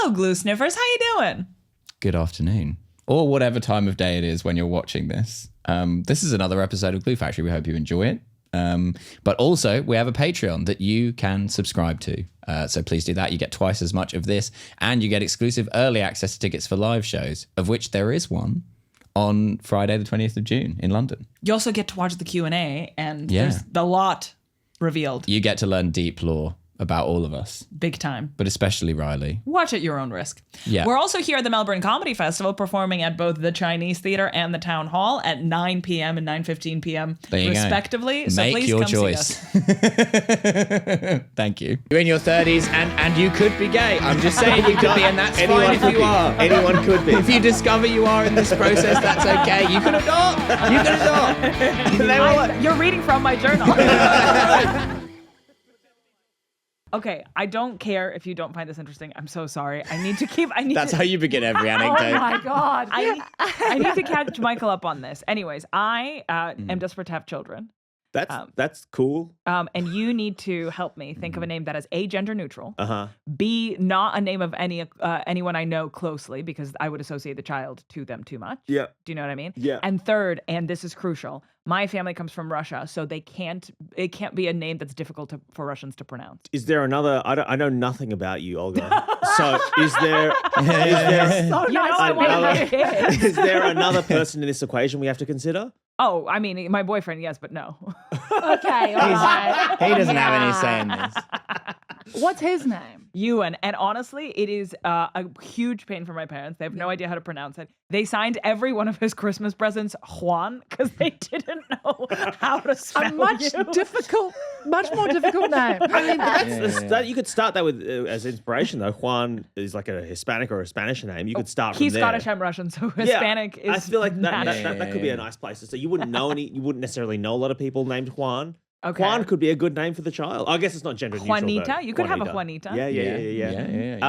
Hello, glue sniffers. How you doing? Good afternoon, or whatever time of day it is when you're watching this. This is another episode of Glue Factory. We hope you enjoy it. But also, we have a Patreon that you can subscribe to. So please do that. You get twice as much of this, and you get exclusive early access to tickets for live shows, of which there is one on Friday the 20th of June in London. You also get to watch the Q&A, and there's a lot revealed. You get to learn deep lore about all of us. Big time. But especially Riley. Watch at your own risk. Yeah. We're also here at the Melbourne Comedy Festival performing at both the Chinese Theatre and the Town Hall at 9 p.m. and 9:15 p.m. respectively. Go. So Make please your come choice. see us. Thank you. You're in your 30s and you could be gay. I'm just saying you could be, and that's fine if you are. Anyone could be. If you discover you are in this process, that's okay. You can adopt. You can adopt. You're reading from my journal. Okay, I don't care if you don't find this interesting. I'm so sorry. That's how you begin every anecdote. Oh my God. I need to catch Michael up on this. Anyways, I am desperate to have children. That's cool. And you need to help me think of a name that is A, gender neutral, Uh-huh. B, not a name of anyone I know closely because I would associate the child to them too much. Yeah. Do you know what I mean? Yeah. And third, and this is crucial, my family comes from Russia, so it can't be a name that's difficult for Russians to pronounce. Is there another? I know nothing about you, Olga. So is there is there another person in this equation we have to consider? Oh, I mean, my boyfriend, yes, but no. Okay, all right. He doesn't have any say in this. What's his name? Ewan. And honestly, it is a huge pain for my parents. They have no idea how to pronounce it. They signed every one of his Christmas presents Juan because they didn't know how to spell A much more difficult name. I mean, that you could start that with as inspiration though. Juan is like a Hispanic or a Spanish name. You could start from He's there. Scottish, I'm Russian, so Hispanic is. I feel like that natural. could be a nice place to start. You wouldn't necessarily know a lot of people named Juan. Okay. Juan could be a good name for the child. I guess it's not gender neutral. Juanita? Though. You could have a Juanita. Yeah.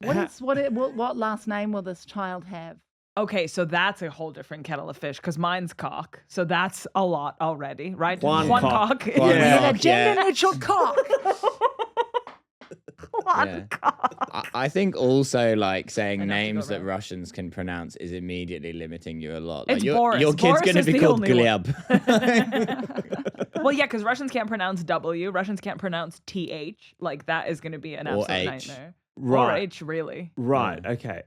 What last name will this child have? Okay, so that's a whole different kettle of fish because mine's Cock. So that's a lot already, right? Juan Cock. A gender neutral cock. I think also like saying Enough to names go that around. Russians can pronounce is immediately limiting you a lot. It's Like Boris. your kid's Boris going to is be the called only one. Gleb. Well, yeah, because Russians can't pronounce W. Russians can't pronounce TH. Like, that is going to be an Or absolute H. nightmare. Right. Or H, really. Right. Okay.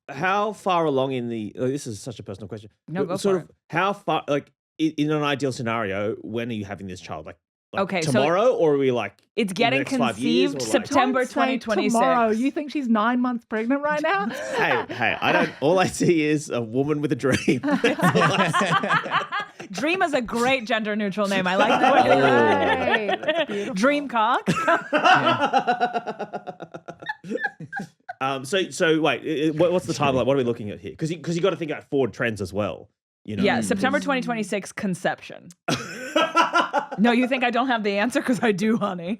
How far along in the? This is such a personal question. No, go sort for of how far? Like in an ideal scenario, when are you having this child? Like Okay, so tomorrow, or are we like It's in the getting next 5 years, conceived or like- September Don't say 2026. Tomorrow. You think she's 9 months pregnant right now? Hey! I don't. All I see is a woman with a dream. Dream is a great gender neutral name. I like that. Hey, that's beautiful. Dream Cock. So wait. What's the timeline? What are we looking at here? Because you got to think about forward trends as well. You know. Yeah, September 2026 conception. No, you think I don't have the answer? Because I do, honey.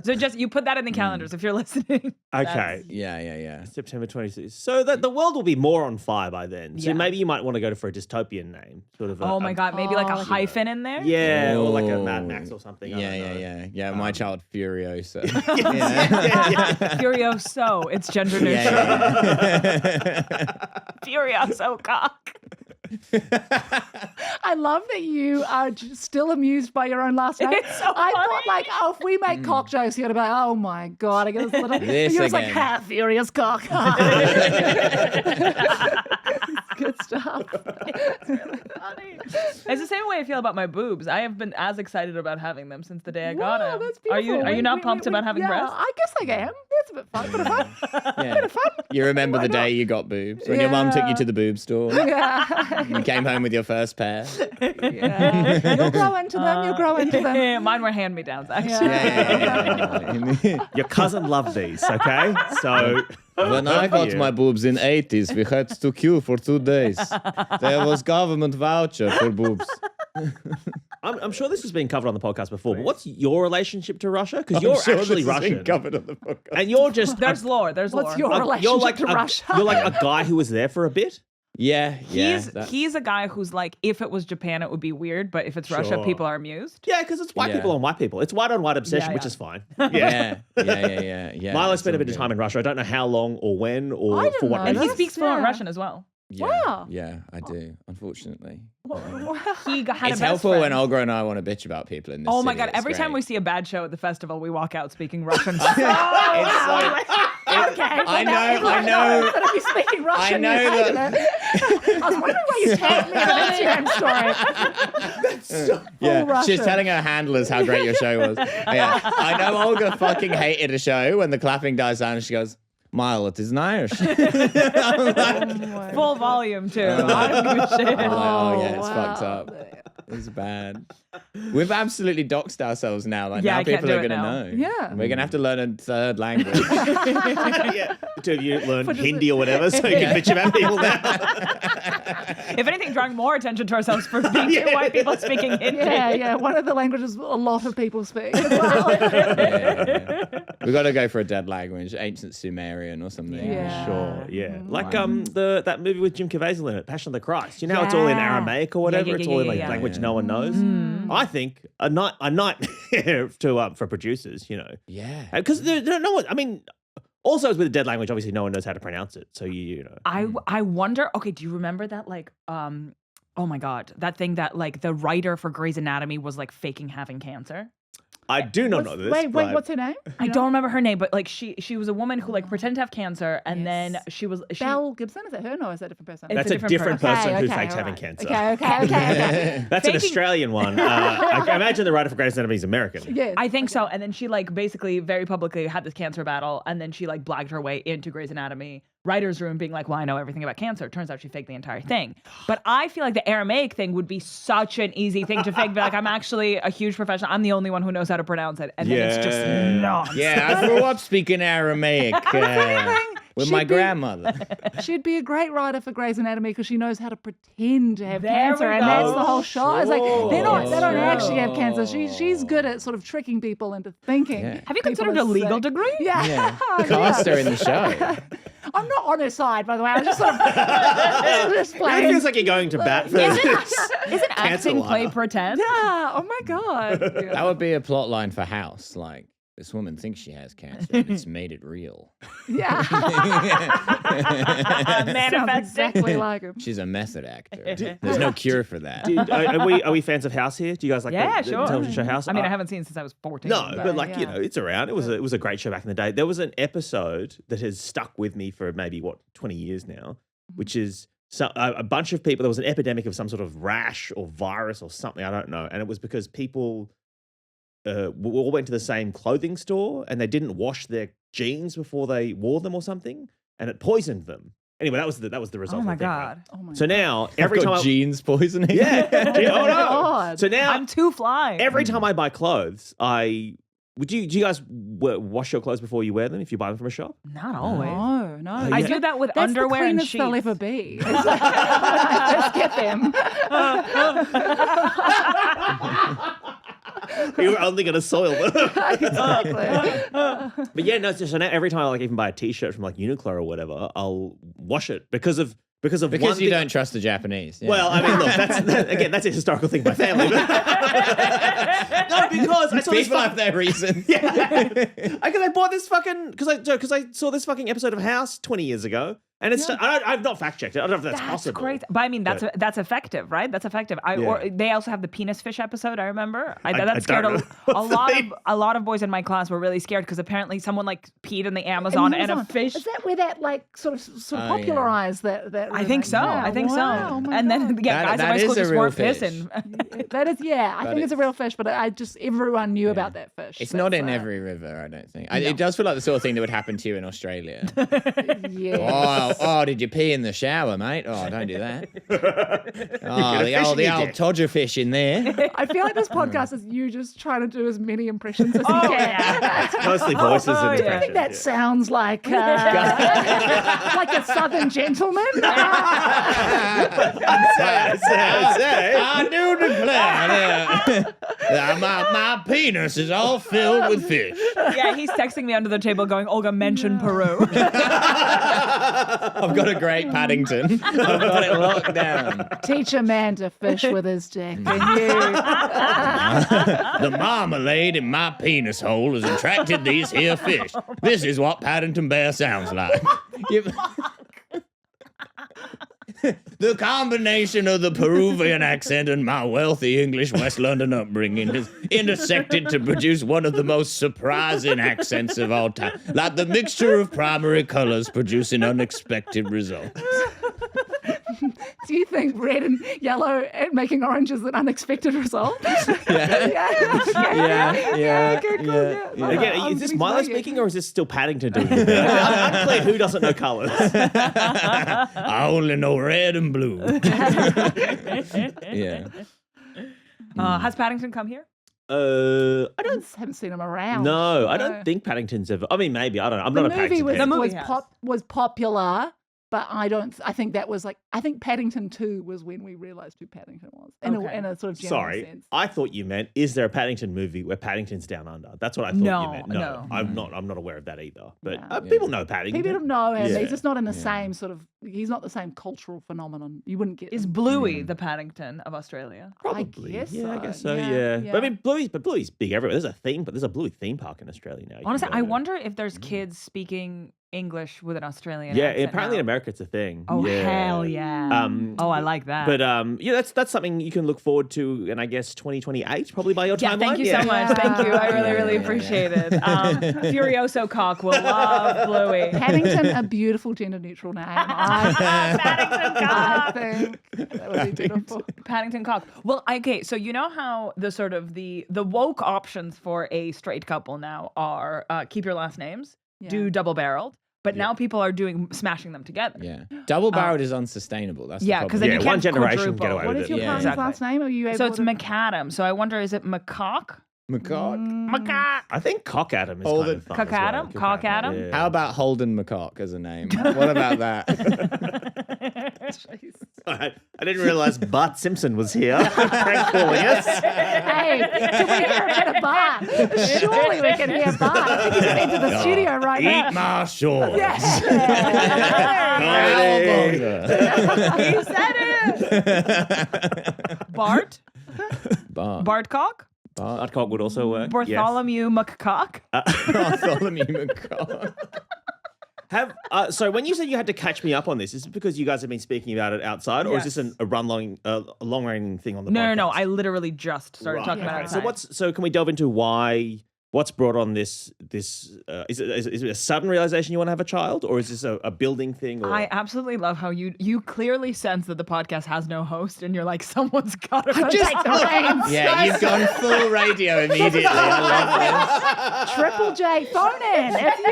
So just, you put that in the calendars if you're listening. Okay. Yeah. September 26th. So that the world will be more on fire by then. So Yeah. maybe you might want to go for a dystopian name. Sort of. Oh my God, maybe like a Oh, hyphen in there? Yeah, or like a Mad Max or something. I don't know. Yeah. My child Furiosa. Furioso. It's gender neutral. Furioso Cock. I love that you are still amused by your own last name. It's so I funny. thought like, if we make cock jokes, you're gonna be like, oh my God, I get this little. This You're just like, again. furious cock. Good stuff. Funny. It's the same way I feel about my boobs. I have been as excited about having them since the day I got Wow, them. that's Are beautiful. you not pumped about having yeah, breasts? I guess I am. It's a bit fun. Bit of fun. Yeah. You remember the day you got boobs when your mum took you to the boob store. Yeah. You came home with your first pair. Yeah. You'll grow into them. You'll grow into them. Mine were hand-me-downs, actually. Yeah. Your cousin loved these, okay? So When I got my boobs in 80s, we had to queue for 2 days. There was government voucher for boobs. I'm sure this has been covered on the podcast before, but what's your relationship to Russia? Because you're actually Russian. Covered on the podcast. And you're just There's lore. There's lore. What's your you're relationship like to Russia? You're like a guy who was there for a bit. He's a guy who's like, if it was Japan, it would be weird, but if it's Russia, Sure. people are amused. Yeah, because it's white people on white people. It's white on white obsession, Yeah, which yeah. is fine. Yeah. Milo spent a bit of time in Russia. I don't know how long or when or I didn't for what know And reason. he speaks fluent Yeah. Russian as well. Wow. Yeah, I do, unfortunately. He had a It's best helpful friend. when Olga and I want to bitch about people in this Oh my city. God. It's Every time we great. see a bad show at the festival, we walk out speaking Russian. It's like, I know. Instead of you speaking Russian, know you hated that- it. I was wondering why you tagged me in an Instagram story. Yeah, Russian. she's telling her handlers how great your show was. Yeah. I know Olga fucking hated a show when the clapping dies down and she goes, Mile, it is Irish. Full volume, too. I don't give a shit. I'm like, oh yeah, it's wow. fucked up. It's bad. We've absolutely doxed ourselves now. Like Yeah, now I can't people do are it gonna now. know. Yeah. We're gonna have to learn a third language. Yeah. The two of you learn Hindi or whatever, so you can bitch about people now. If anything, drawing more attention to ourselves for being two white people speaking Hindi. Yeah. One of the languages a lot of people speak as well. We got to go for a dead language, ancient Sumerian or something. Yeah. Sure, yeah. Like that movie with Jim Caviezel in it, Passion of the Christ. You know how it's all in Yeah. Aramaic or whatever? yeah, It's all in like yeah. language no one knows. I think a nightmare for producers, you know. Yeah. Because no one, I mean, also with a dead language, obviously no one knows how to pronounce it. So you know. I wonder, okay, do you remember that, like, oh my God, that thing that, like, the writer for Grey's Anatomy was, like, faking having cancer? I do not know this. Wait, but what's her name? I don't remember her name, but, like, she was a woman who, like, pretended to have cancer, and then she Belle Gibson? Is that her? No, is that a different person? That's It's a different person who Okay, fakes all having right. cancer. Okay. That's an Faking- Australian one. I imagine the writer for Grey's Anatomy is American. Yes. I think so. And then she, like, basically very publicly had this cancer battle, and then she, like, blagged her way into Grey's Anatomy writer's room being like, well, I know everything about cancer. Turns out she faked the entire thing. But I feel like the Aramaic thing would be such an easy thing to fake. Be like, I'm actually a huge professional. I'm the only one who knows how to pronounce it. And then it's just nonsense. Yeah, I grew up speaking Aramaic with my Should be- grandmother. She'd be a great writer for Grey's Anatomy because she knows how to pretend to have There cancer, we and that's go. the whole show. It's like they don't Sure. actually have cancer. She's good at sort of tricking people into thinking. Yeah. Have you people considered are a legal sick. degree? Yeah. Yeah. Cast her in the show. I'm not on her side, by the way. I was just sort of just It playing. feels like you're going to bat for Isn't Cancer acting play line. pretend? Yeah. Oh my god. Yeah. That would be a plot line for House. Like, this woman thinks she has cancer and it's made it real. Yeah. Sounds Manifesting. exactly like him. She's a method actor. There's no cure for that. Dude, are we fans of House here? Do you guys like Yeah, the sure. television show House? I mean, I haven't seen it since I was 14. No, but like yeah. you know, it's around. It was a great show back in the day. There was an episode that has stuck with me for maybe 20 years now, which is a bunch of people. There was an epidemic of some sort of rash or virus or something. I don't know, and it was because people all went to the same clothing store and they didn't wash their jeans before they wore them or something, and it poisoned them. Anyway, that was the result. Oh my of the thing, right? God. Oh my So now every I've time got jeans poisoning. yeah, oh no. God. So now I'm too fly. every time I buy clothes, do you guys wash your clothes before you wear them if you buy them from a shop? Not always. No. I do that with That's underwear the and cleanest they'll sheets. ever be. It's like, let's get them. You're only going to soil them. Exactly. But yeah, no. So now every time I like even buy a T-shirt from like Uniqlo or whatever, I'll wash it because of one Because you thing. don't trust the Japanese. Yeah. Well, I mean, look, that's a historical thing by family. But no, because I saw this people have their reasons. yeah, because I bought this fucking because I saw this fucking episode of House 20 years ago, and it's I've not fact checked it. I don't know if that's possible. Great. But I mean, that's effective, right? That's effective. Or they also have the penis fish episode. I remember. That scared don't know. a lot of boys in my class were really scared because apparently someone like peed in the Amazon and a fish. Is that where that like sort of popularized that? I think so. Yeah, I think wow, so. oh my And then God. guys in that my school is a just real weren't fish. pissing. That is, I think it's a real fish, but everyone knew about that fish. It's not in That's, every river, I don't think. It does feel like the sort of thing that would happen to you in Australia. Yeah. Oh, did you pee in the shower, mate? Oh, don't do that. Oh, the old todger fish in there. I feel like this podcast is you just trying to do as many impressions as you Oh, can. yeah. Mostly voices and yeah. impressions. I think that sounds like like a Southern gentleman. I do declare that my penis is all filled with fish. Yeah, he's texting me under the table going, Olga, mention Peru. I've got a great Paddington. I've got it locked down. Teach a man to fish with his dick. And you. The marmalade in my penis hole has attracted these here fish. This is what Paddington Bear sounds like. The combination of the Peruvian accent and my wealthy English West London upbringing has intersected to produce one of the most surprising accents of all time. Like the mixture of primary colors producing unexpected results. Do you think red and yellow and making orange is an unexpected result? Yeah. Okay, cool. Yeah. Again, is this Milo speaking or is this still Paddington doing it? I'm unclear who doesn't know colours. I only know red and blue. Yeah. Has Paddington come here? I don't. Haven't seen him around. No, I don't think Paddington's ever. I mean, maybe I don't know. I'm The not a movie Paddington was, fan. was popular, but I think that was like, I think Paddington 2 was when we realised who Paddington was in a sort of general Sorry, sense. I thought you meant, is there a Paddington movie where Paddington's down under? That's what I thought you meant. No. I'm not aware of that either. But No. people know Paddington. People don't know him. Yeah. He's just not in the same sort of. He's not the same cultural phenomenon. You wouldn't get. Is Bluey the Paddington of Australia? Probably. I guess I so. guess so. Yeah, Yeah. But I mean, Bluey's big everywhere. There's a Bluey theme park in Australia now. You can Honestly, go I to. wonder if there's kids speaking English with an Australian Yeah, accent apparently now. in America it's a thing. Oh, yeah. hell yeah. Oh, I like that. But yeah, that's something you can look forward to, and I guess 2028 probably by your yeah, timeline. thank you so much. Thank you. I really appreciate it. Furioso Cock will love Bluey. Paddington, a beautiful gender neutral name. I think that would be beautiful. Paddington Cock. Well, okay, so you know how the sort of the woke options for a straight couple now are keep your last names, do double barreled, but now people are doing smashing them together. Yeah. Double barreled is unsustainable. That's Yeah, the because problem. then you one can't generation can quadruple. get away What with is it. your Yeah. partner's Exactly. last name? Are you able So it's to... McAdam. So I wonder, is it McCock? McCock. McCock. I think Cock Adam is Holden- kind of fun. Cock-Adam? as well. Cock-Adam? Yeah. How about Holden McCock as a name? What about that? I didn't realize Bart Simpson was here. Prank calling us. Hey, can we hear a bit of Bart? Surely we can hear Bart. I think he's into the studio right now. Eat my shorts. He said it. Bart? Bart. Bartcock? Bart Cock would also work. Bartholomew McCock? Bartholomew McCock. So when you said you had to catch me up on this, is it because you guys have been speaking about it outside, or is this a long-running thing on the podcast? No. I literally just started talking about it. So can we delve into what's brought on this? Is it a sudden realization you want to have a child, or is this a building thing? Or? I absolutely love how you clearly sense that the podcast has no host, and you're like, someone's got to take the reins. Yeah, you've gone full radio immediately. I love this. Triple J, phone in if you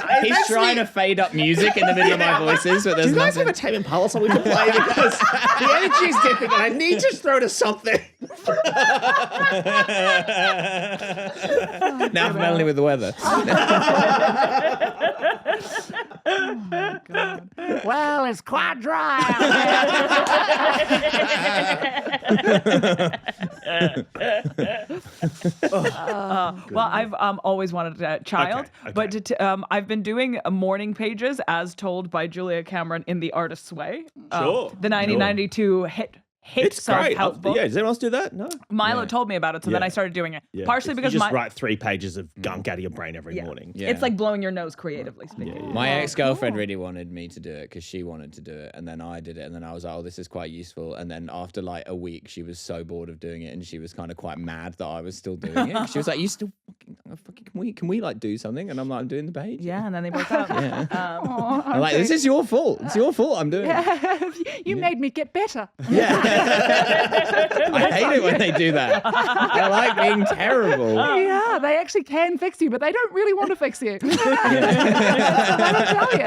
can. He's trying to fade up music in the middle of my voices, but Do there's you guys nothing. have a Tame Impala song we can play? Because the energy's dipping, and I need to throw to something. Now for Melanie with the weather. Well, it's quite dry Well, I've always wanted a child, Okay. but I've been doing morning pages as told by Julia Cameron in The Artist's Way. Sure. The 1992 hit It's great. self-help book. Yeah, does anyone else do that? No. Milo told me about it, so then Yeah. I started doing it. Yeah, Partially because you just write 3 pages of gunk out of your brain every morning. Yeah. it's like blowing your nose creatively speaking. My ex-girlfriend really wanted me to do it because she wanted to do it, and then I did it, and then I was like, "Oh, this is quite useful." And then after like a week, she was so bored of doing it, and she was kind of quite mad that I was still doing it. She was like, "You still fucking can we like do something?" And I'm like, "I'm doing the page." Yeah, and then they broke up. I'm like, "This is your fault. It's your fault. I'm doing it." You made me get better. I hate it when they do that. I like being terrible. Yeah, they actually can fix you, but they don't really want to fix you. That'll tell you.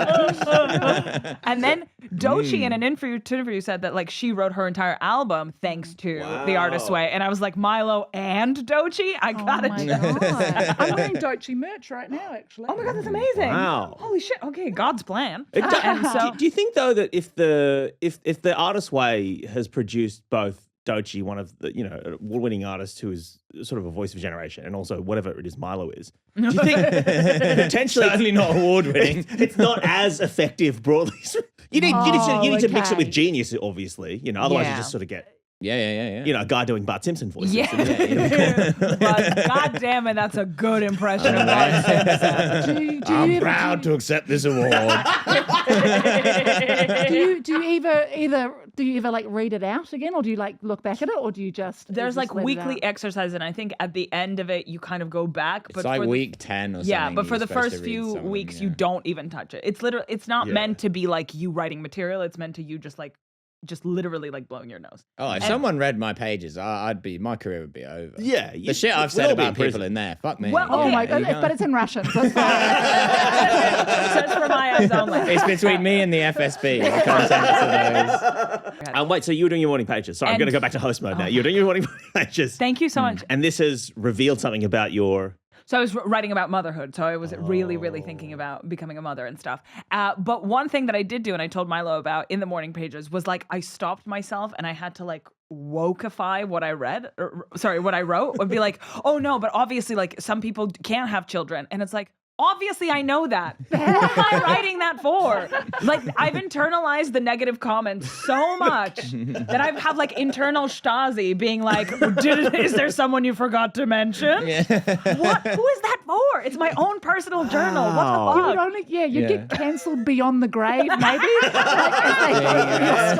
And then Doechii in an interview said that like she wrote her entire album thanks to The Artist's Way, and I was like, Milo and Doechii, I gotta Oh do my this. God. I'm wearing Doechii merch right now, actually. Oh my God, that's amazing! Wow. Holy shit! Okay, God's plan. Do you think though that if the Artist's Way has produced both Dochi, one of the award-winning artists who is sort of a voice of a generation, and also whatever it is Milo is. Do you think potentially Certainly not award-winning. it's not as effective broadly? You need to mix it with okay. genius, obviously. Otherwise you Yeah. just sort of get Yeah. a guy doing Bart Simpson voices. Yeah. But God damn it, that's a good impression of Bart Simpson. I'm proud to accept this award. Do you ever like read it out again, or do you like look back at it, or do you just There's just like let it weekly out? exercise, and I think at the end of it, you kind of go back. It's like for week 10 or something. yeah, but for you're the supposed first to read few some of them, weeks, yeah. you don't even touch it. It's not Yeah. meant to be like you writing material. It's meant to you just literally like blowing your nose. Oh, if someone read my pages, my career would be over. Yeah. The shit I've said about people in there, fuck me. Well, Oh okay, my you god! can't- But it's in Russian. So it's fine. So it's for my eyes only. It's between me and the FSB. I can't send it to those. Wait, so you were doing your morning pages. Sorry, I'm And- going to go back to host mode now. You're doing your morning pages. Thank you so much. And this has revealed something about your... So I was writing about motherhood. So I was really, really thinking about becoming a mother and stuff. But one thing that I did do, and I told Milo about in the morning pages, was like I stopped myself and I had to like wokeify what I read. What I wrote would be like, oh no, but obviously like some people can't have children, and it's like. Obviously, I know that. What am I writing that for? Like, I've internalized the negative comments so much that I have like internal Stasi being like, is there someone you forgot to mention? What? Who is that for? It's my own personal journal. What You the would fuck? only, you'd Yeah. get cancelled beyond the grave, maybe.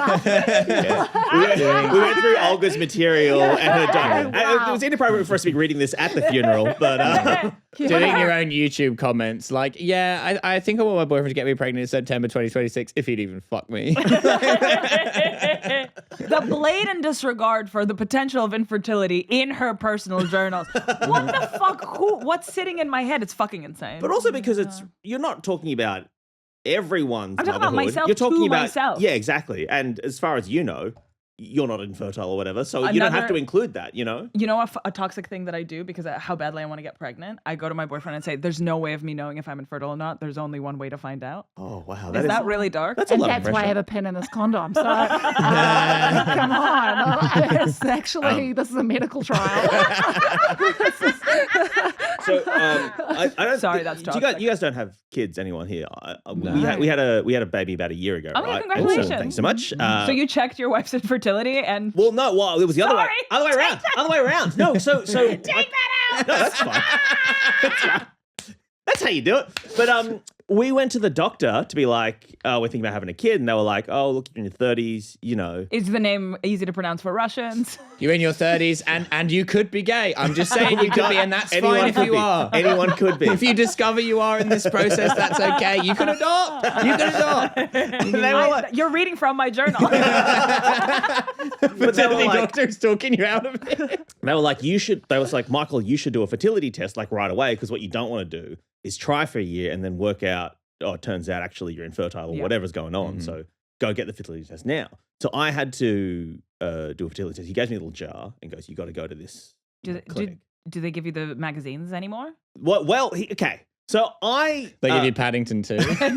Like, We went through Olga's material and her diary. Wow. It was inappropriate for us to be reading this at the funeral, but... Doing your own YouTube comments, like, yeah, I think I want my boyfriend to get me pregnant in September 2026 if he'd even fuck me. The blatant disregard for the potential of infertility in her personal journals. What the fuck? What's sitting in my head? It's fucking insane. But also because you're not talking about everyone's I'm talking about motherhood. myself You're talking to about myself. Yeah, exactly. And as far as you know, you're not infertile or whatever, so you don't have Another- to include that. You know. You know a toxic thing that I do because of how badly I want to get pregnant? I go to my boyfriend and say, there's no way of me knowing if I'm infertile or not. There's only one way to find out. Oh wow, Is that really dark? That's a and lot of that's why I pressure. have a pin in this condom. So, come on. It's actually, this is a medical trial. So I don't. Sorry, that's you guys, toxic. you guys don't have kids. Anyone here? No. We had a baby about a year ago. Oh, yeah, right? congratulations. So, thanks so much. So you checked your wife's infertility and Well, no, well, it was the other way. Sorry. Other way around. Other way around. No, so take that out. No, that's fine. That's fine. That's how you do it. But we went to the doctor to be like, oh, we're thinking about having a kid, and they were like, oh, look, you're in your 30s, you know. Is the name easy to pronounce for Russians? You're in your 30s and you could be gay. I'm just saying you could be, and that's Anyone fine if could you be. are. Anyone could be. If you discover you are in this process, that's okay. You can adopt. You can adopt. And they were like, You're reading from my journal. but they were Fertility like, doctor's talking you out of it. they were like, they was like, Michael, you should do a fertility test like right away, because what you don't want to do is try for a year and then work out, oh, it turns out actually you're infertile or Yeah. whatever's going on. So go get the fertility test now. So I had to do a fertility test. He gave me a little jar and goes, you got to go to this clinic. Do they give you the magazines anymore? Well, okay. So They give you Paddington too. they have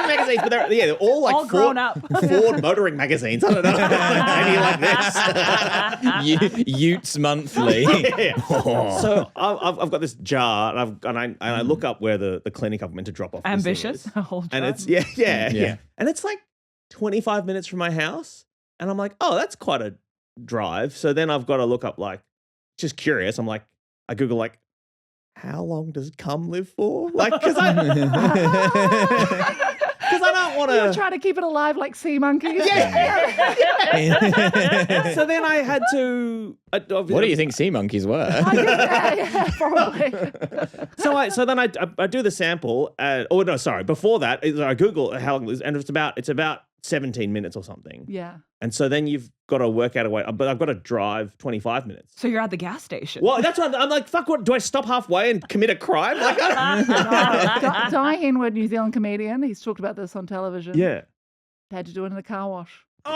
magazines, but they're all like All grown up. Ford motoring magazines. I don't know. Maybe like this. Utes Monthly. Yeah. So I've got this jar, and I look up where the clinic I'm meant to drop off. this thing Ambitious. is. A whole And job. it's yeah, Yeah. and it's like 25 minutes from my house, and I'm like, oh, that's quite a drive. So then I've got to look up, like, just curious. I'm like, I Google like, how long does cum live for? Like, because I don't want You're to. trying to keep it alive like sea monkeys. So then I had to. What do you think sea monkeys were? Yeah, probably. So then I do the sample. Before that, I Google how long it is, and it's about 17 minutes or something. Yeah. And so then you've got to work out a way, but I've got to drive 25 minutes. So you're at the gas station. Well, that's what I'm like, fuck, what, do I stop halfway and commit a crime? Like, I don't... Di Henwood, New Zealand comedian, he's talked about this on television. Yeah. Had to do it in the car wash. Oh,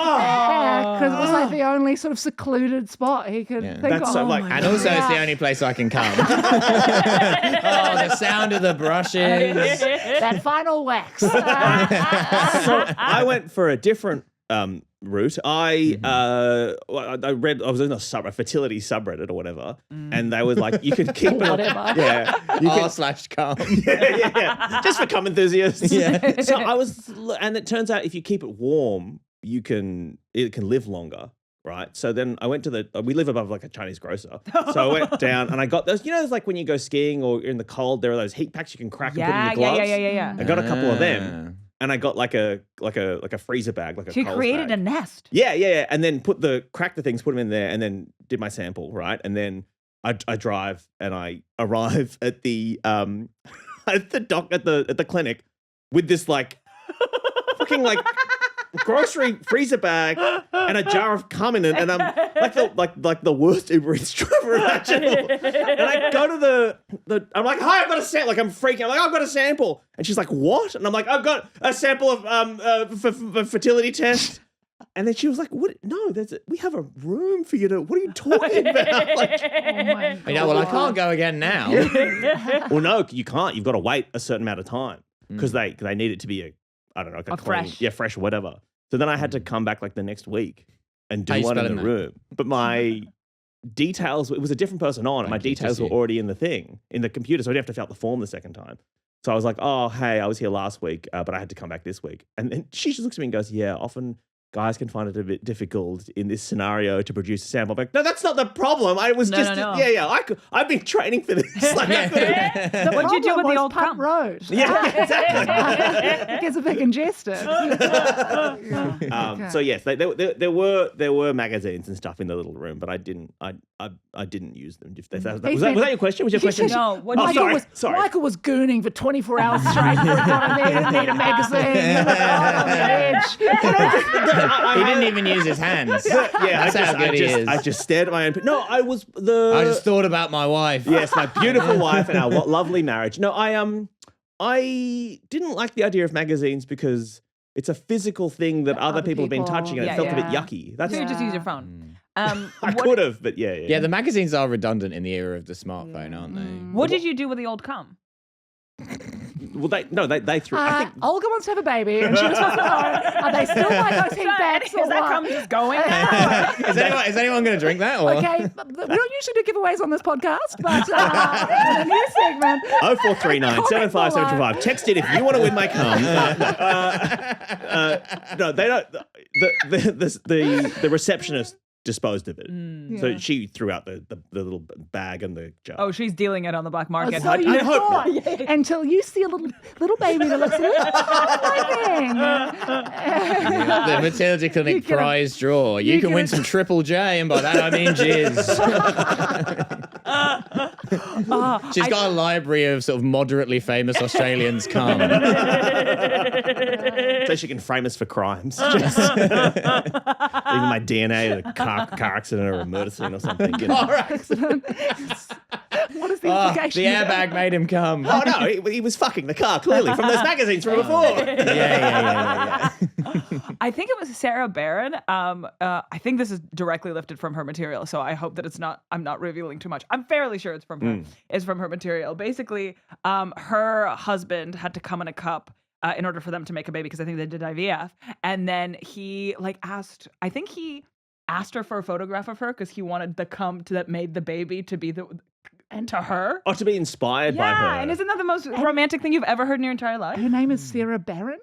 Because it was like the only sort of secluded spot he could think That's of. so, like- And also, it's the only place I can come. Oh, the sound of the brushes. that final wax. so I went for a different route. I read. I was in a fertility subreddit or whatever, and they was like, you could keep it. Whatever. Yeah. r/cum. yeah. Just for cum enthusiasts. Yeah. So I was, and it turns out if you keep it warm, it can live longer. Right. So then I went to we live above like a Chinese grocer. So I went down and I got those, it's like when you go skiing or you're in the cold, there are those heat packs you can crack and put in your gloves. Yeah. I got a couple of them and I got like a freezer bag, like a She Coles created bag. a nest. Yeah. And then crack the things, put them in there and then did my sample. Right. And then I drive and I arrive at the, at the clinic with this like fucking like grocery freezer bag and a jar of cum in it, and I'm like the worst Uber Eats driver imaginable. And I go to the I'm like, hi, I've got a sample. Like I'm freaking. I'm like, I've got a sample, and she's like, what? And I'm like, I've got a sample of for fertility test. And then she was like, "What? No, we have a room for you to. What are you talking about?" Like, Oh my God. Well, I can't go again now. well, no, you can't. You've got to wait a certain amount of time because they need it to be a clean, fresh. fresh or whatever. So then I had to come back like the next week and do How you one in spelling the that? room. But my details, it was a different person on. My Thank you, details just were you. already in the thing, in the computer. So I didn't have to fill out the form the second time. So I was like, oh, hey, I was here last week, but I had to come back this week. And then she just looks at me and goes, yeah, often guys can find it a bit difficult in this scenario to produce a sample. I'm like, no, that's not the problem. I was No, just, no. I've been training for this. Like, I could've- What'd you do with the old Punt cum? Road? yeah, exactly. It gets a bit congested. So yes, there were magazines and stuff in the little room, but I didn't use them. Was that your question? Was your question? No. What Oh, did you sorry. Michael was gooning for 24 hours straight before he got in there. He didn't need a magazine. He didn't even use his hands. Yeah, That's how good he is. I just stared at my own. No, I just thought about my wife. Yes, my beautiful wife and our lovely marriage. No, I didn't like the idea of magazines because it's a physical thing that other people have been people. touching and Yeah, it felt a bit yeah. yucky. That's So you just use your phone. I What- could have, but yeah. Yeah, the magazines are redundant in the era of the smartphone, aren't they? What did you do with the old cum? Well, they threw. I think Olga wants to have a baby, and she just wants to know, are they still like those heat bags or Is that what? cum just going? Is anyone going to drink that? Or? Okay, but we don't usually do giveaways on this podcast, but in the new segment, 0439 75725. Text it if you want to win my cum. No, they don't. The receptionist disposed of it. So Yeah. she threw out the little bag and the jar. Oh, she's dealing it on the black market. so you I hope thought, not. until you see a little baby that looks a little The fertility clinic can- prize draw. You can win some Triple J, and by that I mean jizz. She's got a library of sort of moderately famous Australians come. So she can frame us for crimes. Just leaving my DNA in a car accident or a murder scene or something. You know? accident. What is the Oh, implication? the of that? airbag made him come. Oh no, he was fucking the car clearly from those magazines from before. Yeah. I think it was Sarah Barron. I think this is directly lifted from her material, so I hope that it's not. I'm not revealing too much. I'm fairly sure it's from her. It's from her material. Basically, her husband had to come in a cup in order for them to make a baby because I think they did IVF, and then he asked her for a photograph of her because he wanted the cum that made the baby to be to her. Or to be inspired by her. Yeah, and isn't that the most romantic thing you've ever heard in your entire life? Her name is Sarah Barron.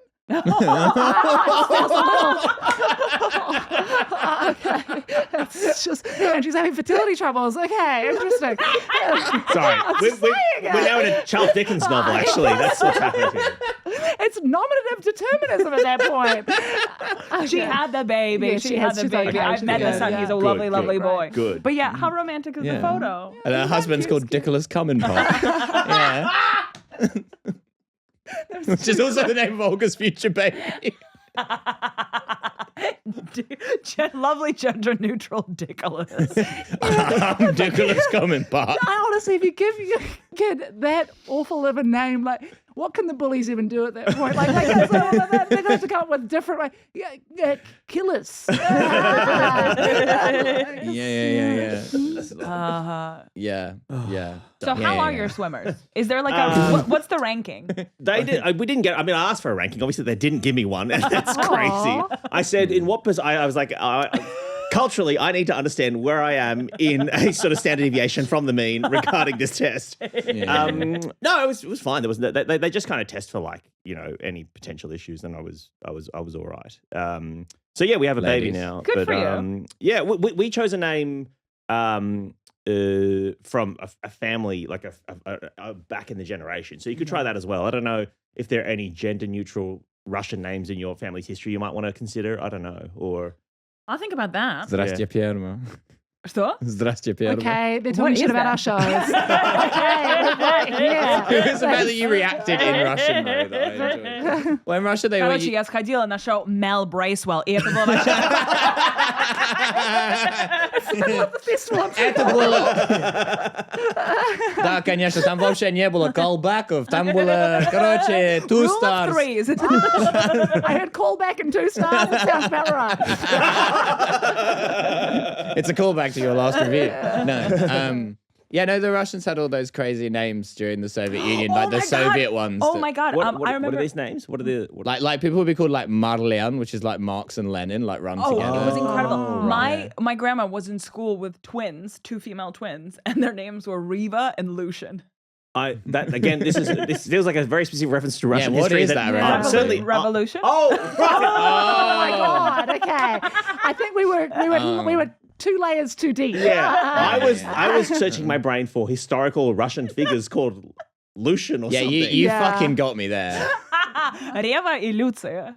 Okay. It's just, and she's having fertility troubles. Okay, interesting. Sorry, we're now in a Charles Dickens novel. Actually, that's what's happening here. It's nominative determinism at that point. She had the baby. Yeah, she had the she's baby. okay. I've She's met the good. son. Yeah. He's a Good, lovely, good. lovely boy. Right. Good. But yeah, how romantic is the Yeah. photo? And her husband's called Dickolas Common Pot. Yeah. Which is also the name of Olga's future baby. Lovely gender neutral Dickolas. Dickolas Common Pot. I honestly, if you give your kid that awful of a name, like what can the bullies even do at that point? Like they're going to have to come up with different kill us. Yeah. So how are your swimmers? Is there like what's the ranking? They did. We didn't get. I mean, I asked for a ranking. Obviously, they didn't give me one, and that's crazy. I said, in what I was like, culturally, I need to understand where I am in a sort of standard deviation from the mean regarding this test. No, it was fine. There was they just kind of test for like any potential issues, and I was all right. So yeah, we have a baby now. Good for you. Yeah, we chose a name from a family like a back in the generation. So you could try that as well. I don't know if there are any gender neutral Russian names in your family's history you might want to consider. I don't know. Or I'll think about that. Здрасте, Перма. Что? Здрасте, Перма. Okay, they're talking shit about our shows. Okay, yeah. It was the fact that you reacted in Russian mode that I enjoyed. Well, in Russia they Короче, я сходила на шоу Mel Bracewell, и это было вообще... Это было... Да, конечно, там вообще не было callback'ов, там было, короче, two Rule stars. of threes. I heard callback and 2 stars. That sounds about right. It's a callback to your last review. No. The Russians had all those crazy names during the Soviet Union, like the Soviet ones. Oh my God. what I remember... are these names? What are the Like people would be called like Marlian, which is like Marx and Lenin, like run together. It was incredible. Right. My grandma was in school with twins, 2 female twins, and their names were Riva and Lucian. This feels like a very specific reference to Russian what history. is that reference? Certainly Revolution? Oh, right. Oh my God. Okay. I think we were 2 layers too deep. Yeah, I was searching my brain for historical Russian figures called Lucian or something. You fucking got me there. Reva и Люция.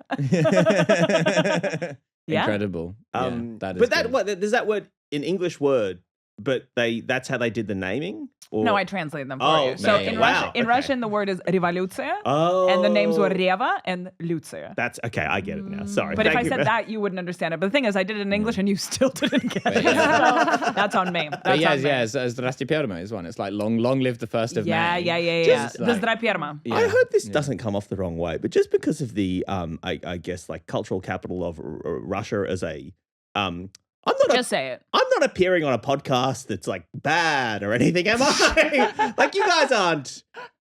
Yeah? Incredible. That is but good. there's that word in English word, but that's how they did the naming. Or? No, I translated them for you. So in Russian, the word is revoluция, and the names were Reva and Lucia. That's okay. I get it now. Sorry. But if I said that, you wouldn't understand it. But the thing is, I did it in English, and you still didn't get it. So that's on me. But Zdrasty Perma is one. It's like long live the first of May. Yeah. Just The Zdra Perma. Yeah. I hope this doesn't come off the wrong way, but just because of the I guess like cultural capital of Russia as a Just say it. I'm not appearing on a podcast that's like bad or anything, am I? Like you guys aren't.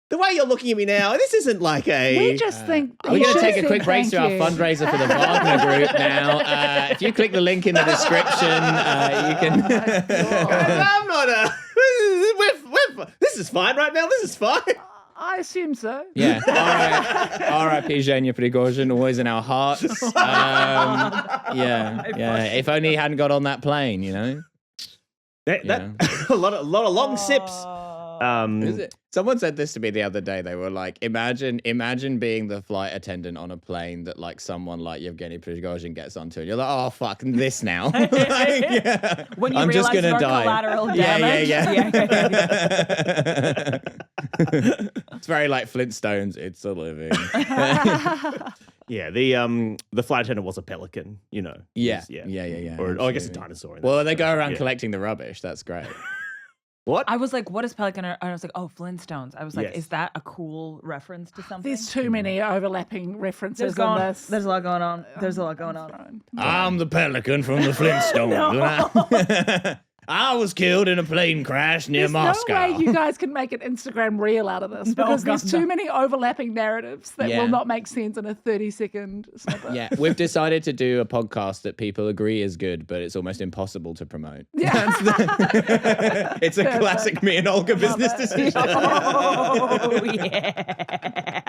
The way you're looking at me now, this isn't like a... We just think... We're going to take a quick break to our fundraiser for the Wagner Group now. If you click the link in the description, you can... I'm not a... This is fine right now. This is fine. I assume so. Yeah. R.I.P. Zhenya Prigozhin, always in our hearts. If only he hadn't got on that plane, That a lot of long sips. Is it? Someone said this to me the other day. They were like, imagine being the flight attendant on a plane that like someone like Yevgeny Prigozhin gets onto, and you're like, oh fuck, this now. When you I'm just realize gonna your die. collateral damage. Yeah. It's very like Flintstones. It's a living. Yeah, the flight attendant was a pelican, Yeah. Or I guess a dinosaur. Well, they go around collecting the rubbish. That's great. What? I was like, what is pelican? And I was like, oh, Flintstones. I was like, Yes. Is that a cool reference to something? There's too many overlapping references There's in this. a lot going on. There's a lot going on. I'm the pelican from the Flintstones. I was killed in a plane crash near There's Moscow. no way you guys can make an Instagram reel out of this because there's too many overlapping narratives that will not make sense in a 30-second snippet. Yeah, we've decided to do a podcast that people agree is good, but it's almost impossible to promote. Yeah. It's a classic me and Olga business decision. Oh, yeah.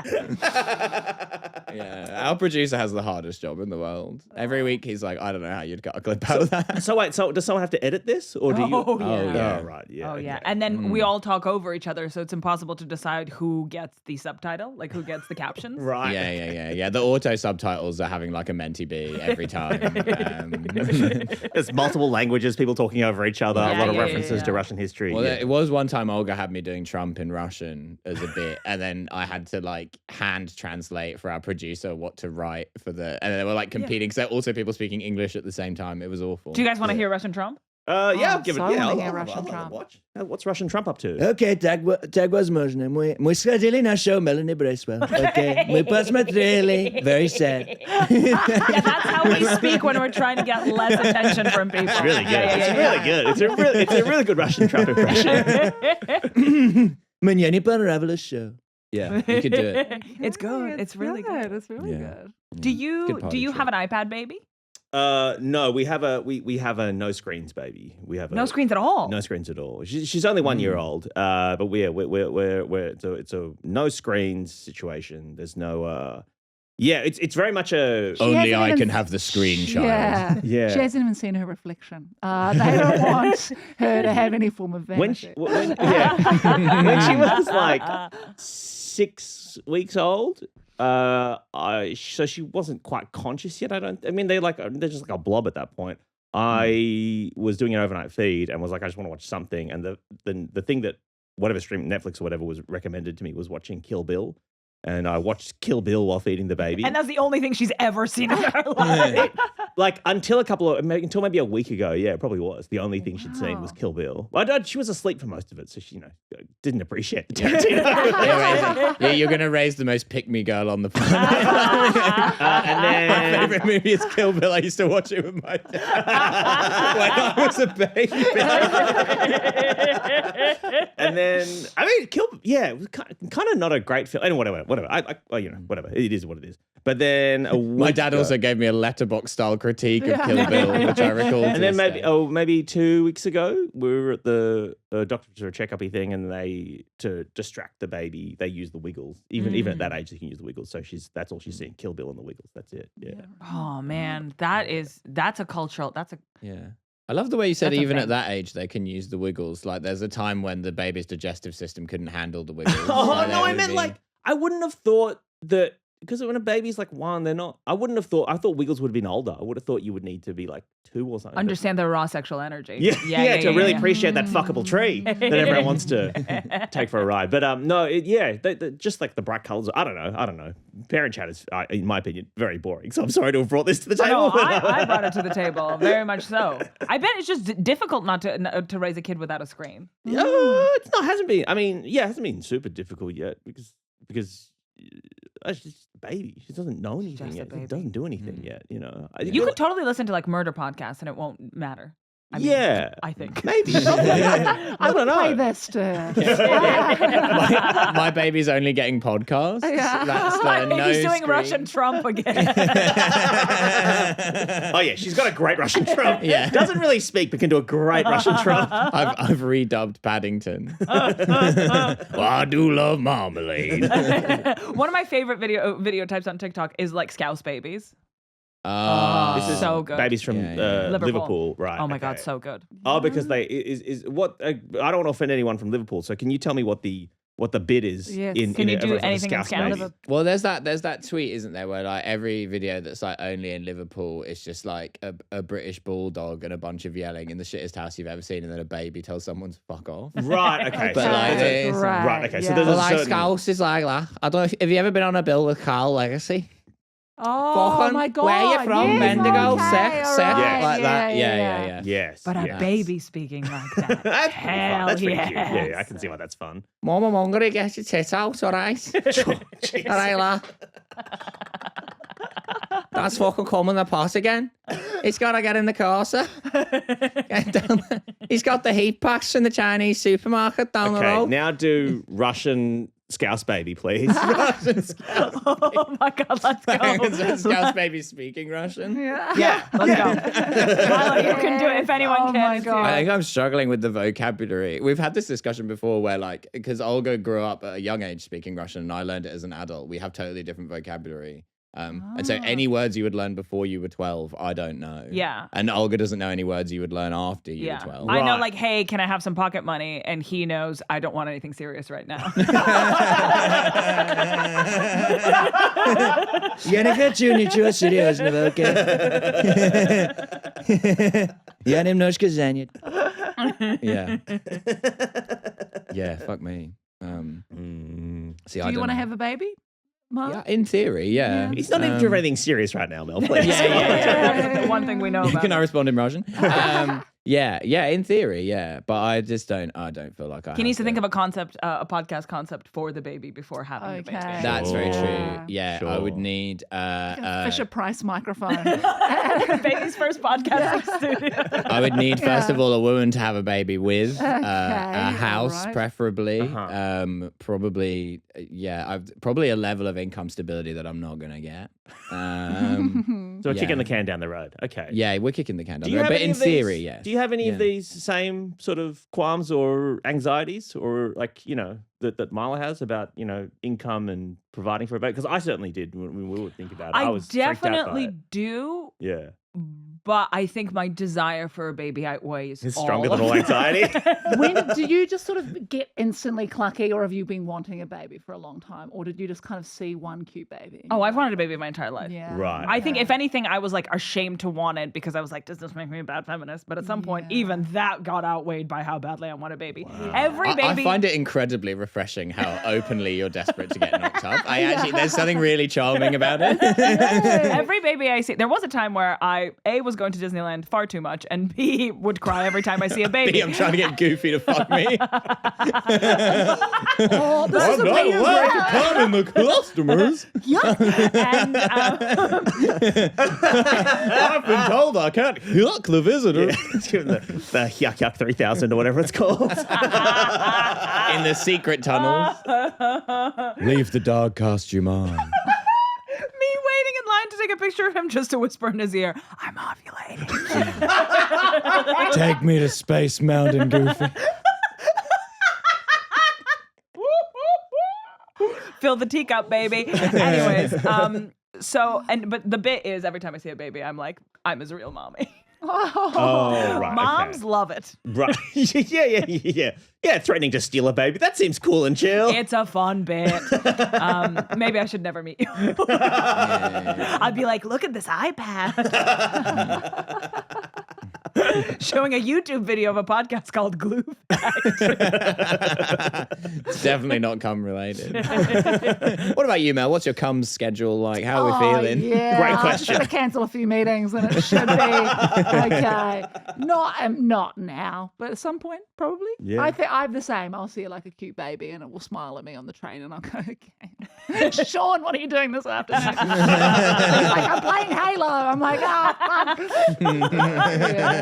Yeah, our producer has the hardest job in the world. Every week he's like, I don't know how you'd cut a clip out of that. So wait, does someone have to edit this, or do you? Oh, yeah. Oh, right. Yeah. Oh, yeah. okay. And then we all talk over each other, so it's impossible to decide who gets the subtitle, like who gets the captions. Right. Yeah. The auto subtitles are having like a Menti B every time. There's multiple languages, people talking over each other, a lot of Yeah, references to Russian history. Well, yeah. it was one time Olga had me doing Trump in Russian as a bit, and then I had to like hand translate for our producer what to write for the, and they were like competing. So also people speaking English at the same time. It was awful. Do you guys want to hear Russian Trump? Yeah, I'll give it. so Yeah, wanna I'll hear Russian have a Trump. watch. What's Russian Trump up to? Okay, tak возможно. Мы сходили на шоу Melanie Bracewell. Okay, мы посмотрели. Very sad. Yeah, that's how we speak when we're trying to get less attention from people. It's really good. Yeah, Really good. It's a really good Russian Trump impression. Мне не понравилось show. Yeah, you could do it. It's good. It's really good. It's really Yeah. good. Do Good you party trick. have an iPad baby? No, we have a no screens baby. We have No screens at all. No screens at all. She's only 1 year old. But we're it's a no screens situation. There's no yeah, it's very much a She Only hasn't I even- can have the screen child. Yeah. Yeah. She hasn't even seen her reflection. They don't want her to have any form of vanity. when she was like 6 weeks old, so she wasn't quite conscious yet. I mean they're just like a blob at that point. I was doing an overnight feed and was like, I just want to watch something. And the thing that whatever stream, Netflix or whatever, was recommended to me was watching Kill Bill. And I watched Kill Bill while feeding the baby. And that's the only thing she's ever seen in her life. Like until until maybe a week ago, yeah, it probably was. The only thing she'd seen was Kill Bill. Well, she was asleep for most of it, so she, didn't appreciate the Tarantino. Yeah, you're gonna raise the most pick-me girl on the planet. And then My favorite movie is Kill Bill. I used to watch it with my dad when I was a baby. And then, I mean, it was kind of not a great film. And whatever. Whatever. It is what it is. But then My dad also gave me a letterbox style critique of Kill Bill, which I recall. And then maybe 2 weeks ago, we were at the doctor's for a checkup-y thing, and to distract the baby, they use the Wiggles. Even at that age, they can use the Wiggles. So that's all she's seeing: Kill Bill and the Wiggles. That's it. Yeah. Oh man, that's a cultural. Yeah. I love the way you said That's a even thing. at that age they can use the Wiggles. Like there's a time when the baby's digestive system couldn't handle the Wiggles. Oh Like, no, that I would meant be- I wouldn't have thought that. Because when a baby's like 1, they're not. I wouldn't have thought. I thought Wiggles would have been older. I would have thought you would need to be like 2 or something. But- Understand their raw sexual energy. Yeah, to really appreciate that fuckable tree that everyone wants to take for a ride. But no, just like the bright colors. I don't know. Parent chat is, in my opinion, very boring. So I'm sorry to have brought this to the table. No, I brought it to the table, very much so. I bet it's just difficult not to raise a kid without a screen. Yeah, it's not. Hasn't been. I mean, yeah, it hasn't been super difficult yet because she's just a baby. She doesn't know anything just a yet. She baby. doesn't do anything yet. You could totally listen to like murder podcasts and it won't matter. I mean, Yeah. I think. maybe. I don't Play know. this to her. my baby's only getting podcasts. Yeah. That's the no He's doing screen. Russian Trump again. Oh yeah, she's got a great Russian Trump. Yeah. Doesn't really speak, but can do a great Russian Trump. I've redubbed Paddington. Well, I do love marmalade. One of my favorite video types on TikTok is like Scouse babies. This is so good. Babies from Yeah. Liverpool, right? Oh my God, okay. so good. Oh, because they is what I don't want to offend anyone from Liverpool. So can you tell me what the bit is? Yes. Can you do everyone's anything in Scouse Canada? baby? Well, there's that tweet, isn't there, where like every video that's like only in Liverpool is just like a British bulldog and a bunch of yelling in the shittest house you've ever seen, and then a baby tells someone to fuck off. Right. Okay. But so like, there's a- it's- right. Okay. So yeah. there's a Like certain. Scouse is like that. I don't know. Have you ever been on a bill with Carl Legacy? Oh Fucking, my God. where you from? Yes, Bendigo, okay, sick, all sick, right, like that. Yeah. Yes. But a yes. baby speaking like that. That's pretty fun. Hell That's pretty cute. yes. Yeah, I can see why that's fun. Mom, I'm hungry. Get your tits out, all right? Jeez. All right, lad. That's fucking coming the pot again. He's got to get in the car, sir. Get down there. He's got the heat packs in the Chinese supermarket down the Okay. road. Now do Russian Scouse baby, please. Russian Scouse. Oh my God, let's go. Scouse baby speaking Russian. Yeah, let's go. Tyler, you can do it if anyone Oh can. my it's God. I you. think I'm struggling with the vocabulary. We've had this discussion before where, like, because Olga grew up at a young age speaking Russian and I learned it as an adult, we have totally different vocabulary. And so any words you would learn before you were 12, I don't know. Yeah. And Olga doesn't know any words you would learn after you were 12. I know, Right. like, hey, can I have some pocket money? And he knows I don't want anything serious right now. Я не хочу ничего серьезного, окей? Я немножко занят. Yeah. Yeah, fuck me. See, Do you want to have a baby, Mark? Yeah, in theory, yeah. He's not even doing anything serious right now, Mel. Please. Yeah, that's the one thing we know about. Can I respond in Russian? Yeah, in theory, yeah. But I just don't feel like I He needs to think of a concept, a podcast concept for the baby before having the baby. Okay. That's very Sure. true. Yeah, I would Sure. need Fisher Price microphone. Baby's first podcast in studio. I would need first of all a woman to have a baby with, a Okay, house alright. preferably, Uh-huh. probably probably a level of income stability that I'm not gonna get. So we're Yeah. kicking the can down the road. Okay. Yeah, we're kicking the can down Do the you road, have but any in of these, theory, yes. Do you have any of Yeah. these same sort of qualms or anxieties, or like that Mila has about income and providing for a baby? Because I certainly did when we would think about it. I was freaked out by definitely it. do, Yeah. but I think my desire for a baby outweighs It's all stronger of than all it. anxiety. When do you just sort of get instantly clucky, or have you been wanting a baby for a long time, or did you just kind of see one cute baby? Oh, I've wanted a baby my entire life. Yeah. Right. I think if anything, I was like ashamed to want it because I was like, does this make me a bad feminist? But at some point, Yeah. even that got outweighed by how badly I want a baby. Every baby. I find it incredibly refreshing how openly you're desperate to get knocked up. There's something really charming about it. Every baby I see, there was a time where I A was going to Disneyland far too much, and B would cry every time I see a baby. B, I'm trying to get Goofy to fuck me. Oh, this is a weird calling the customers. And I've been told I can't yuck the visitors. Give them the Yuck Yuck 3000 or whatever it's called. In the secret tunnels. Leave the dog costume on. me waiting in line to take a picture of him just to whisper in his ear, I'm ovulating. Take me to Space Mountain, Goofy. Fill the teacup, baby. Anyways, but the bit is every time I see a baby, I'm like, I'm his real mommy. Oh, right. Moms love it. Right. Yeah. Threatening to steal a baby. That seems cool and chill. It's a fun bit. Maybe I should never meet you. I'd be like, look at this iPad. Showing a YouTube video of a podcast called Glue Factory. It's definitely not cum related. What about you, Mel? What's your cum schedule like? How are we feeling? Yeah. Great I'm question. just gonna cancel a few meetings, and it should be okay. Not now, but at some point, probably. Yeah. I think I'm the same. I'll see like a cute baby, and it will smile at me on the train, and I'll go, okay. Sean, what are you doing this afternoon? He's like, I'm playing Halo. I'm like, fuck.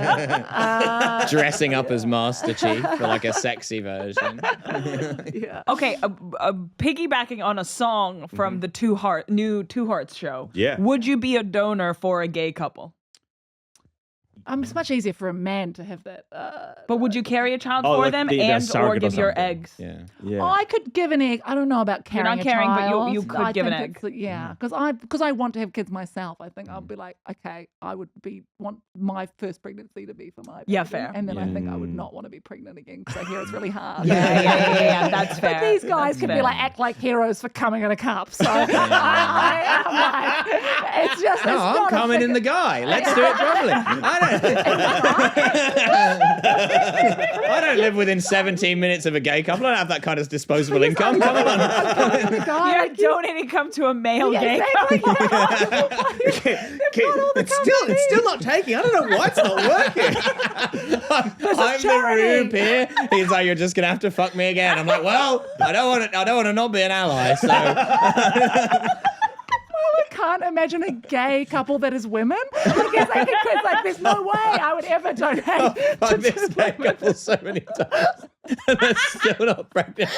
Yeah. Dressing up as Master Chief for like a sexy version. Yeah. Okay, piggybacking on a song from the new Two Hearts show. Yeah. Would you be a donor for a gay couple? It's much easier for a man to have that. But would you carry a child Oh, for like them the and or surrogate or give your something. eggs? Yeah. Yeah. Oh, I could give an egg. I don't know about You're carrying not carrying, a but child. you could I give an think egg. yeah, because I want to have kids myself. I think I'll be like, okay, I would want my first pregnancy to be for my baby. Yeah, fair. And then I think I would not want to be pregnant again because I hear it's really hard. Yeah, that's fair. But these guys That's can fair. be like act like heroes for coming in a cup. So I'm like, it's just. No, it's I'm not a coming in the guy. Let's do it properly. I don't live within 17 minutes of a gay couple. I don't have that kind of disposable income. Come on. You're donating come to a male gay couple. It's still not taking. I don't know why it's not working. I'm the rube here. He's like, you're just gonna have to fuck me again. I'm like, well, I don't want to not be an ally. So I can't imagine a gay couple that is women. Because they get kids, like, there's no way I would ever donate. I've this gay couple so many times. And they're still not pregnant.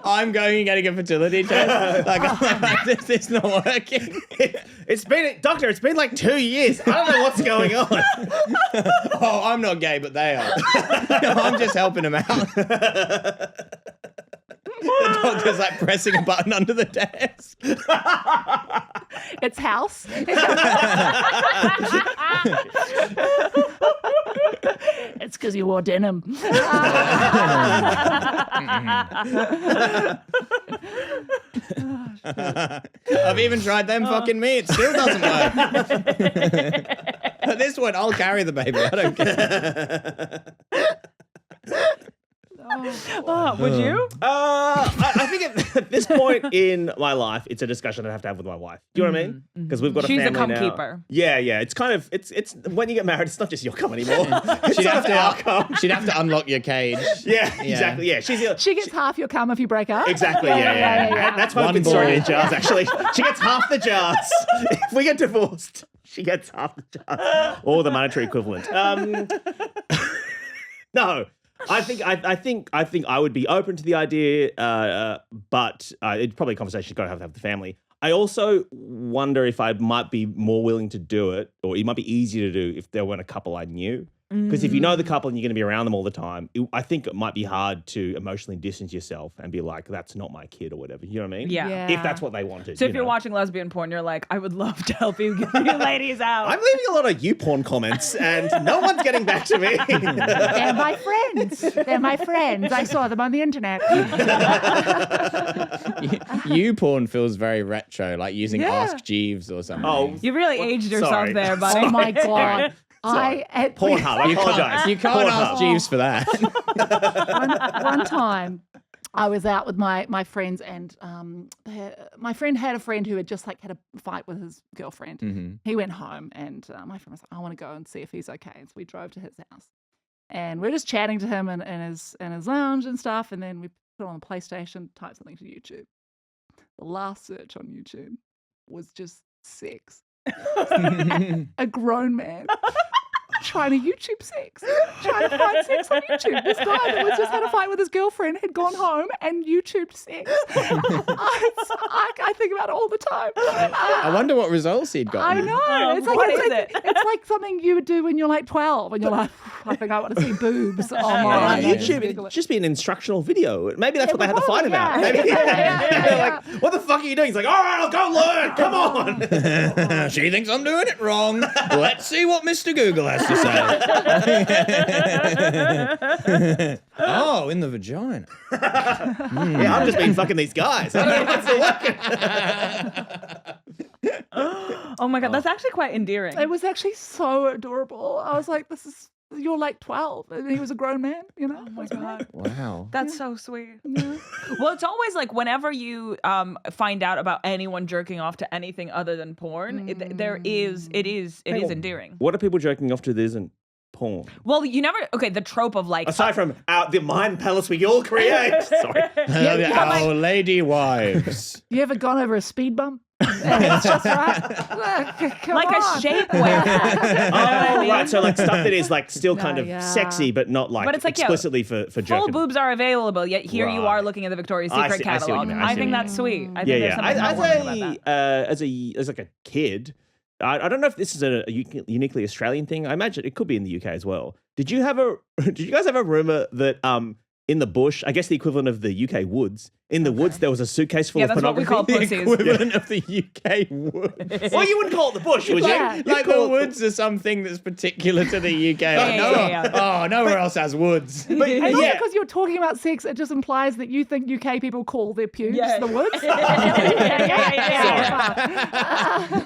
I'm going and getting a fertility test. Like, this is not working. It's been like 2 years. I don't know what's going on. Oh, I'm not gay, but they are. I'm just helping them out. The doctor's like pressing a button under the desk. It's house. It's because you wore denim. I've even tried them fucking me. It still doesn't work. At this point, I'll carry the baby. I don't care. Would you? I think at this point in my life, it's a discussion I have to have with my wife. Do you know what I mean? Because we've got a She's a family cum now. keeper. Yeah. It's kind of it's when you get married, it's not just your cum anymore. It's She'd sort have of our cum. to. She'd have to unlock your cage. Yeah, exactly. Yeah, She gets half your cum if you break up. Exactly. Yeah. That's why I've been storing it in jars. Actually, she gets half the jars. If we get divorced, she gets half the jars, or the monetary equivalent. No, I think I would be open to the idea, but it's probably a conversation you've got to have with the family. I also wonder if I might be more willing to do it, or it might be easier to do if there weren't a couple I knew. Because if you know the couple and you're going to be around them all the time, I think it might be hard to emotionally distance yourself and be like, that's not my kid or whatever. You know what I mean? Yeah. If that's what they wanted. So if you're watching lesbian porn, you're like, I would love to help you get you ladies out. I'm leaving a lot of YouPorn comments and no one's getting back to me. They're my friends. They're my friends. I saw them on the internet. YouPorn feels very retro, like using Ask Jeeves or something. Oh, You really aged yourself sorry. there, buddy. Oh my God. Pornhub. I apologize. You can't Pornhub. ask Jeeves for that. One time I was out with my friends and my friend had a friend who had just had a fight with his girlfriend. Mm-hmm. He went home and my friend was like, I want to go and see if he's okay. And so we drove to his house and we're just chatting to him in his lounge and stuff. And then we put on the PlayStation, typed something to YouTube. The last search on YouTube was just sex. A grown man trying to YouTube sex, trying to find sex on YouTube. This guy that was just had a fight with his girlfriend had gone home and YouTubed sex. I think about it all the time. I wonder what results he'd got. I know. What is it? It's like something you would do when you're like 12 and you're like, I think I want to see boobs. Oh my On YouTube, it'd just be an instructional video. Maybe that's what they had to fight about. yeah. Maybe Yeah. they're like, what the fuck are you doing? He's like, all right, I'll go learn. Come on. She thinks I'm doing it wrong. Let's see what Mr. Google has to say. Oh, in the vagina. Yeah, I've just been fucking these guys. I don't know what's working. Oh my God, that's actually quite endearing. It was actually so adorable. I was like, you're like 12 and he was a grown man, you know? Oh my God. Wow. That's so sweet. Well, it's always like whenever you find out about anyone jerking off to anything other than porn, it is endearing. What are people jerking off to that isn't porn? Well, you never, the trope of like, Aside from the mind palace we all create. Sorry. Our lady wives. You ever gone over a speed bump? It's just right. Come like on. a shapewear. Oh, right. So like stuff that is like still kind of yeah. sexy, but not like, But it's like, explicitly for Full jerking. boobs are available, yet here you are Right. looking at the Victoria's I Secret see what you catalog. mean. I think that's sweet. I think there's something As heartwarming about that. as like a kid, I don't know if this is a uniquely Australian thing. I imagine it could be in the UK as well. Did you guys have a rumor that in the bush, I guess the equivalent of the UK woods, in the woods there was a suitcase full of that's what we pornography? call The pussies. equivalent of the UK woods. Well, you wouldn't call it the bush, would Yeah. you? Like the woods are something that's particular to the UK. Yeah. Oh, nowhere else has woods. But, And not yeah. because you're talking about sex, it just implies that you think UK people call their pubes Yeah. the woods.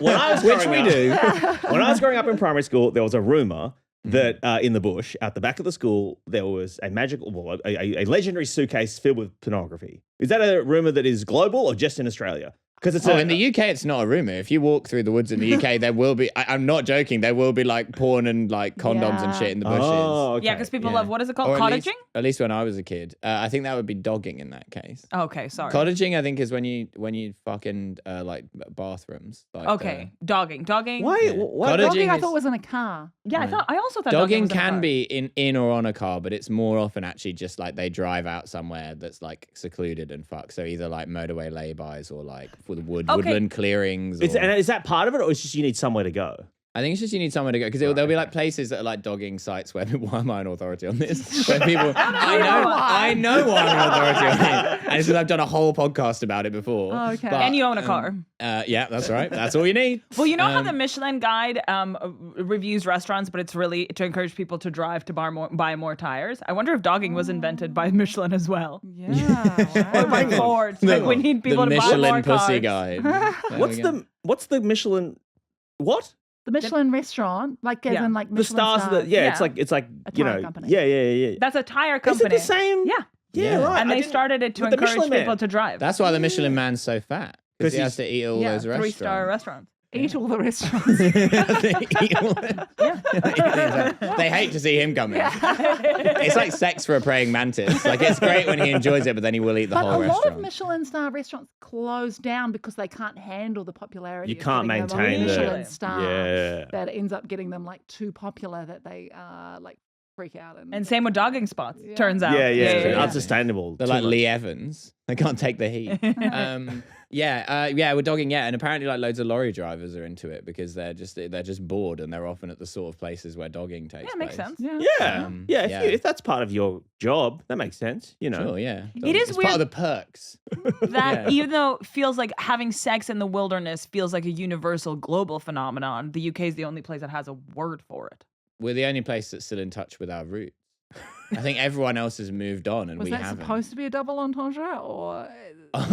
When I was Which growing we up- do. When I was growing up in primary school, there was a rumor that in the bush, out the back of the school, there was a a legendary suitcase filled with pornography. Is that a rumor that is global or just in Australia? Because it's In the UK, it's not a rumor. If you walk through the woods in the UK, there will be, I'm not joking, there will be like porn and like condoms and Yeah. shit in the bushes. Oh, okay. Yeah, because people Yeah. love, what is it called? Or Cottaging? At least when I was a kid. I think that would be dogging in that case. Okay, sorry. Cottaging, I think, is when you fucking like bathrooms. Like, Okay, dogging. Why? Yeah. What? Cottaging Dogging, I is- thought was in a car. Yeah, I also thought dogging Dogging was in a can car. be in or on a car, but it's more often actually just like they drive out somewhere that's like secluded and fuck. So either like motorway laybys or like for the woodland clearings. Is, or- and is that part of it, or is just you need somewhere to go? I think it's just you need somewhere to go because there'll be like places that are like dogging sites where why am I an authority on this? Where people, I know why I'm an authority on it, and it's because I've done a whole podcast about it before. Oh, okay. But, And you own a car. Yeah, that's right. That's all you need. Well, you know how the Michelin Guide reviews restaurants, but it's really to encourage people to drive to buy more tires. I wonder if dogging was invented by Michelin as well. Yeah. Like Ford. Like we need people the to buy more Michelin pussy cars. guide. There we go. What's the Michelin? What? The Michelin restaurant, like as Yeah. in like The Michelin stars. stars. It's like A you tire know. company. Yeah. That's a tire Is company. it the same? Yeah. Yeah, right. And I they didn't- started it to with the encourage Michelin people Man. to drive. That's why the Michelin Man's so fat. Because he has to eat at all those restaurants. 3-star restaurants. Eat all the restaurants. They hate to see him coming. It's like sex for a praying mantis. Like, it's great when he enjoys it, but then he will eat the But whole a lot restaurant. of Michelin star restaurants close down because they can't handle the popularity. You of can't giving them a maintain the- Michelin star. Yeah. That ends up getting them like too popular that they like freak out. And same with dogging spots, Yeah. turns out. Yeah, yeah, yeah. unsustainable. They're too like much. Lee Evans. They can't take the heat. We're dogging, and apparently like loads of lorry drivers are into it because they're just bored and they're often at the sort of places where dogging takes Yeah, makes place. sense. Yeah. Yeah, yeah. If that's part of your job, that makes sense. You know. Sure, yeah. It is it's weird- part of the perks. That Yeah. even though it feels like having sex in the wilderness feels like a universal global phenomenon, the UK is the only place that has a word for it. We're the only place that's still in touch with our roots. I think everyone else has moved on and Was we that haven't. supposed to be a double entendre or?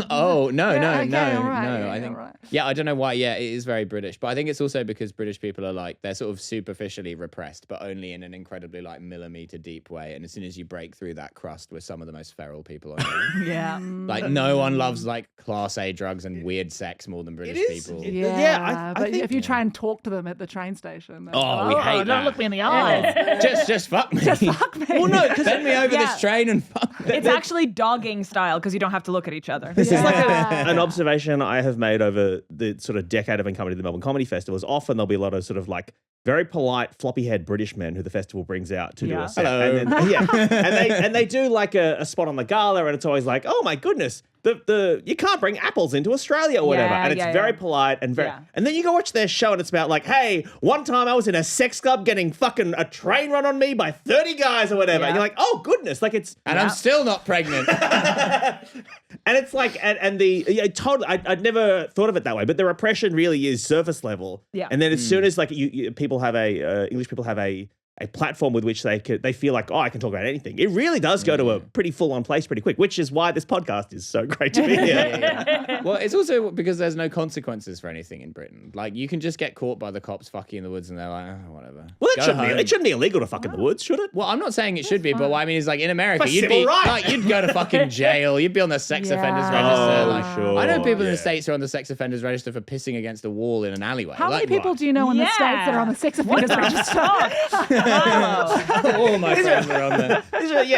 Oh no, Yeah, no, okay, no, all right, no! yeah, I think, all right. yeah, I don't know why. Yeah, it is very British, but I think it's also because British people are like they're sort of superficially repressed, but only in an incredibly like millimeter deep way. And as soon as you break through that crust, we're some of the most feral people on earth. Yeah. Like no one loves like class A drugs and weird sex more than British is. people. Yeah, I but think- if you try and talk to them at the train station, they're Oh, like, we hate don't that. look me in the eyes. just fuck me. Fuck me. Well, no, because Send me over Yeah. this train and fuck me. It's actually dogging style because you don't have to look at each other. This is like Yeah. an observation I have made over the sort of decade I've been coming to the Melbourne Comedy Festivals. Often there'll be a lot of sort of like very polite, floppy-haired British men who the festival brings out to do Yeah. a set. Hello. And then, and they do like a spot on the gala, and it's always like, oh my goodness, the you can't bring apples into Australia or whatever. Yeah, And it's yeah, very yeah. polite and very. Yeah. And then you go watch their show, and it's about like, hey, one time I was in a sex club getting fucking a train run on me by 30 guys or whatever. Yeah. And you're like, oh goodness, like it's. And I'm still not pregnant. And it's like, and the totally, I'd never thought of it that way, but the repression really is surface level. Yeah. And then as soon as like people have English people have a platform with which they feel like, oh, I can talk about anything. It really does go to a pretty full on place pretty quick, which is why this podcast is so great to be here. Well, it's also because there's no consequences for anything in Britain. Like, you can just get caught by the cops fucking in the woods and they're like, oh, whatever. Well, Go it home. shouldn't be illegal to fuck in the woods, should it? Well, I'm not saying it should be, but what I mean is, like, in America, But you'd civil be rights. like, you'd go to fucking jail. You'd be on the sex offenders Yeah. register. Oh, Like, sure. I know people in Yeah. the States are on the sex offenders register for pissing against a wall in an alleyway. How Like, many people do you know in the States that are on the sex offenders register? all my friends are on there.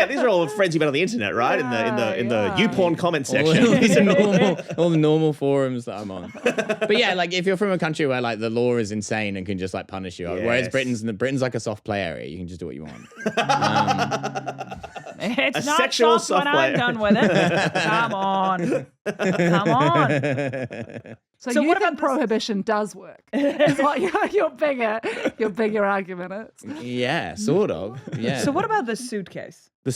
These are all friends you met on the internet, right? In the YouPorn comment section. All the normal forums that I'm on. But yeah, like if you're from a country where like the law is insane and can just like punish you, whereas Yes. Britain's like a soft play area, you can just do what you want. It's A not sexual soft when soft I'm player. done with it. Come on. Come on. So So you what think about this- prohibition does work? Is what your bigger argument is. Yeah, sort of. Yeah. So what about the suitcase? There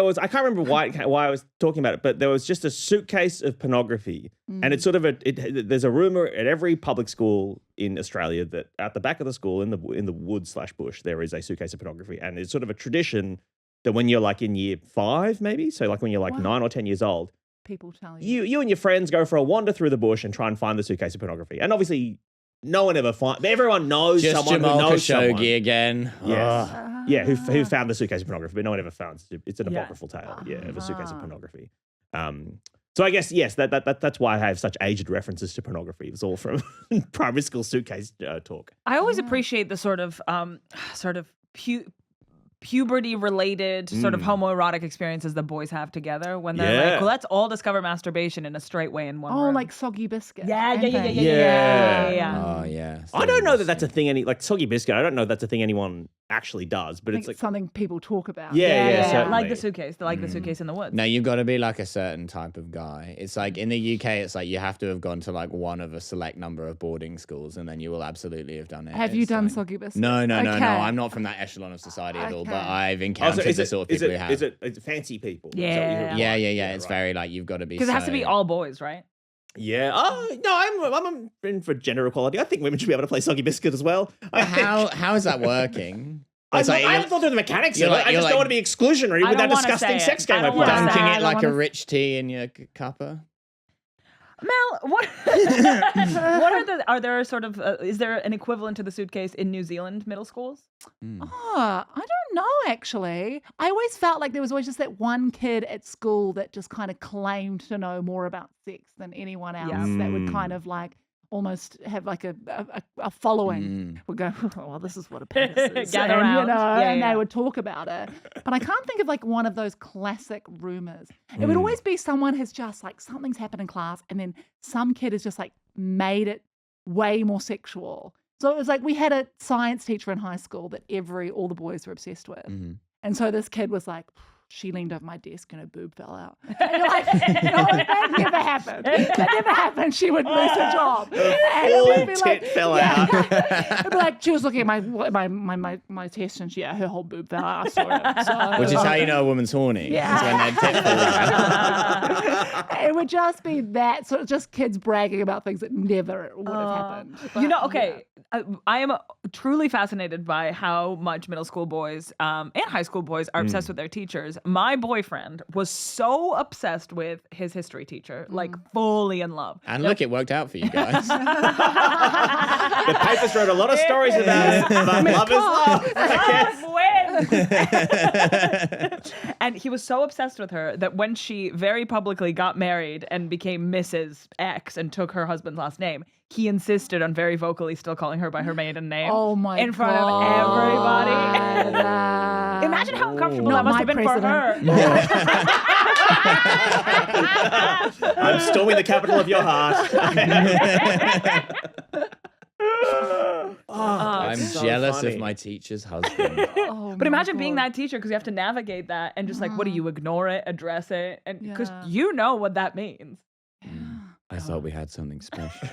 was I can't remember why I was talking about it, but there was just a suitcase of pornography, and it's sort of there's a rumor at every public school in Australia that at the back of the school in the woods / bush there is a suitcase of pornography, and it's sort of a tradition that when you're like in year 5 maybe, so like when you're like 9 or 10 years old, People tell you. you and your friends go for a wander through the bush and try and find the suitcase of pornography, and obviously no one ever finds. Everyone knows just someone Jamal who knows someone. Khashoggi again. Yes. Ugh. Yeah, who found the suitcase of pornography, but no one ever found it. It's an Yeah. apocryphal tale, of a suitcase of pornography. So I guess, yes, that's why I have such aged references to pornography. It's all from primary school suitcase talk. I always appreciate the sort of puberty-related sort of homoerotic experiences that boys have together when they're Yeah. like, well, let's all discover masturbation in a straight way in one Oh, room. like soggy biscuit. yeah. Yeah. Oh yeah. I don't know that that's a thing, like soggy biscuit, I don't know if that's a thing anyone actually does, but I it's think like, it's something people talk about. Yeah, certainly. Like the suitcase in the woods. No, you've got to be like a certain type of guy. It's like in the UK, it's like you have to have gone to like one of a select number of boarding schools, and then you will absolutely have done it. Have you It's done like- soggy biscuit? No. Okay. I'm not from that echelon of society at all, but Okay. I've Oh, encountered so is the it, sort of is people it, who have. is it fancy people? Is that what Yeah. you're Yeah. right. It's very like you've got to be. Because it has to be so- all boys, right? Yeah. Oh, no, I'm in for gender equality. I think women should be able to play soggy biscuit as well. How is that working? I It's like haven't thought through the mechanics you're of it. like- I you're just like- don't want to be exclusionary I with that don't wanna disgusting say sex it. game I I don't play. wanna say dunking I it don't like a wanna- rich tea in your cuppa. Mel, what? What are there sort of? Is there an equivalent to the suitcase in New Zealand middle schools? Oh, I don't know, actually. I always felt like there was always just that one kid at school that just kind of claimed to know more about sex than anyone else that would kind of like almost have like a following. Would go, well, this is what a penis is. Gather and, around. And they would talk about it. But I can't think of like one of those classic rumors. It would always be someone has just like something's happened in class and then some kid has just like made it way more sexual. So it was like we had a science teacher in high school that all the boys were obsessed with. And so this kid was like, she leaned over my desk and her boob fell out. And you're like, no, that never happened. That never happened. She would lose her job. And Full it would be tit fell out. It'd be like, she was looking at my test and her whole boob fell out. I saw it. So, Which is how you know a woman's horny. Yeah. It's when they tip fall out. it would just be that, sort of just kids bragging about things that never would have happened. But, Okay, I am truly fascinated by how much middle school boys and high school boys are obsessed with their teachers. My boyfriend was so obsessed with his history teacher, like fully in love. And look, it worked out for you guys. The papers wrote a lot of stories about it, but love is love. Wins. And he was so obsessed with her that when she very publicly got married and became Mrs. X and took her husband's last name, he insisted on very vocally still calling her by her maiden name. Oh my in front of everybody. Imagine how uncomfortable that must have been for her. I'm storming the capital of your heart. I'm so jealous funny. of my teacher's husband. But imagine being that teacher because you have to navigate that and just like, what do you ignore it, address it? And because you know what that means. I thought we had something special.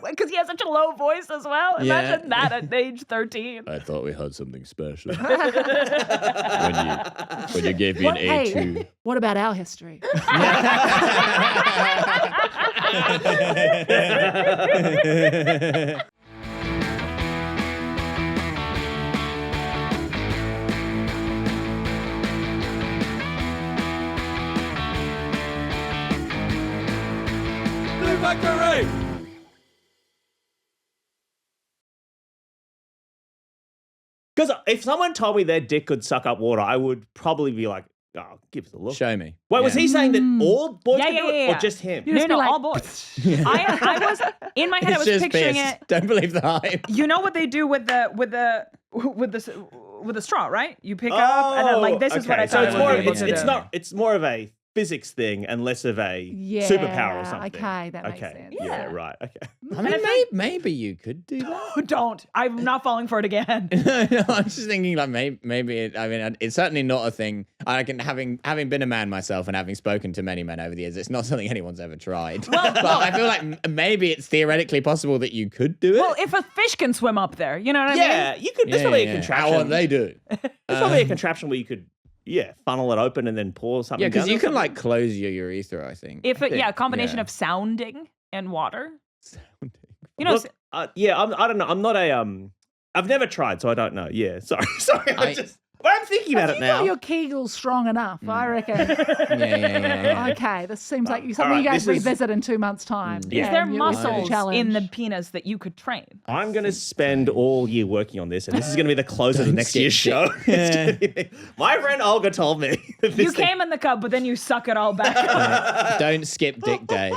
Because he has such a low voice as well. Imagine that at age 13. I thought we had something special. when you gave me an A2. Hey, what about our history? Because if someone told me their dick could suck up water, I would probably be like, oh, give us a look. Show me. Wait, was he saying that all boys Yeah, could do it, yeah. or just him? You just be like, all boys. I was in my head. I was It's just picturing piss. it. Don't believe the hype. You know what they do with the straw, right? You pick up and then like this is what I So thought. it's it more. would be able to do. It's more of a physics thing and less of a superpower or something. Okay, that makes sense. Yeah, right. Okay. I mean, maybe you could do that. Don't. I'm not falling for it again. No, I'm just thinking like maybe it's certainly not a thing. I can having been a man myself and having spoken to many men over the years, it's not something anyone's ever tried. But I feel like maybe it's theoretically possible that you could do it. Well, if a fish can swim up there, you know what I mean? Yeah, you could. There's probably a contraption. How would they do? There's probably a contraption where you could, funnel it open and then pour something. Yeah, because down you or can something. like close your urethra, I think. A combination yeah. of sounding and water. You know, Look, I don't know. I'm not a I've never tried, so I don't know. Yeah, sorry. But I'm thinking about it You now. got your Kegels strong enough, I reckon. Yeah. Okay, this seems like something right, you guys this is- revisit in 2 months' time. is there And you will muscles challenge. in the penis that you could train? I'm going to spend all year working on this, and this is going to be the close of the next year's show. My friend Olga told me. You came in the cup, but then you suck it all back. Don't skip Dick Day.